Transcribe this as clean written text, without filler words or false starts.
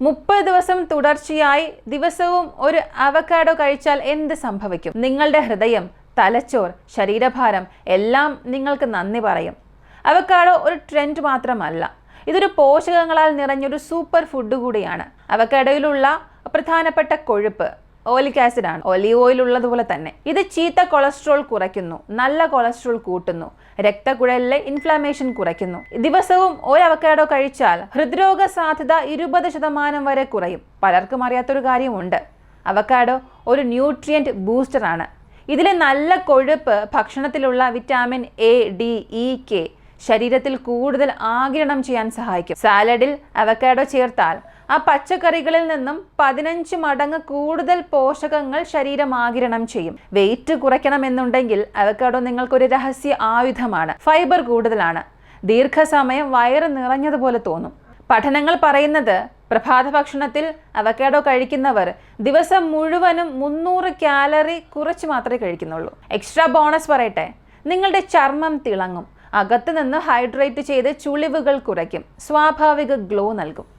30 ദിവസം തുടർച്ചയായി ദിവസവും ഒരു അവക്കാഡോ കഴിച്ചാൽ എന്ത് സംഭവിക്കും? നിങ്ങളുടെ ഹൃദയം, തലച്ചോർ, ശരീരഭാരം എല്ലാം നിങ്ങൾക്ക് നന്ദി പറയും. അവക്കാഡോ ഒരു ട്രെൻഡ് മാത്രമല്ല, ഇതൊരു പോഷകങ്ങളാൽ നിറഞ്ഞൊരു സൂപ്പർ ഫുഡ് കൂടിയാണ്. അവക്കാഡോയിലുള്ള പ്രധാനപ്പെട്ട കൊഴുപ്പ് ഓലിക് ആസിഡ് ആണ്. ഒലീവ് ഓയിൽ ഉള്ളതുപോലെ തന്നെ ഇത് ചീത്ത കൊളസ്ട്രോൾ കുറയ്ക്കുന്നു, നല്ല കൊളസ്ട്രോൾ കൂട്ടുന്നു, രക്തക്കുഴലിലെ ഇൻഫ്ലമേഷൻ കുറയ്ക്കുന്നു. ദിവസവും ഒരു അവക്കാഡോ കഴിച്ചാൽ ഹൃദ്രോഗ സാധ്യത 20% വരെ കുറയും. പലർക്കും അറിയാത്തൊരു കാര്യമുണ്ട്, അവക്കാഡോ ഒരു ന്യൂട്രിയന്റ് ബൂസ്റ്റർ ആണ്. ഇതിലെ നല്ല കൊഴുപ്പ് ഭക്ഷണത്തിലുള്ള vitamin A, D, E, K ശരീരത്തിൽ കൂടുതൽ ആഗിരണം ചെയ്യാൻ സഹായിക്കും. സാലഡിൽ അവക്കാഡോ ചേർത്താൽ ആ പച്ചക്കറികളിൽ നിന്നും 15 മടങ്ങ് കൂടുതൽ പോഷകങ്ങൾ ശരീരം ആഗിരണം ചെയ്യും. വെയിറ്റ് കുറയ്ക്കണമെന്നുണ്ടെങ്കിൽ അവക്കാഡോ നിങ്ങൾക്കൊരു രഹസ്യ ആയുധമാണ്. ഫൈബർ കൂടുതലാണ്, ദീർഘസമയം വയറ് നിറഞ്ഞതുപോലെ തോന്നും. പഠനങ്ങൾ പറയുന്നത് പ്രഭാത ഭക്ഷണത്തിൽ അവക്കാഡോ കഴിക്കുന്നവർ ദിവസം മുഴുവനും 300 കാലറി കുറച്ച് മാത്രമേ കഴിക്കുന്നുള്ളൂ. എക്സ്ട്രാ ബോണസ് പറയട്ടെ, നിങ്ങളുടെ ചർമ്മം തിളങ്ങും, അകത്ത് നിന്ന് ഹൈഡ്രേറ്റ് ചെയ്ത് ചുളിവുകൾ കുറയ്ക്കും, സ്വാഭാവിക ഗ്ലോ നൽകും.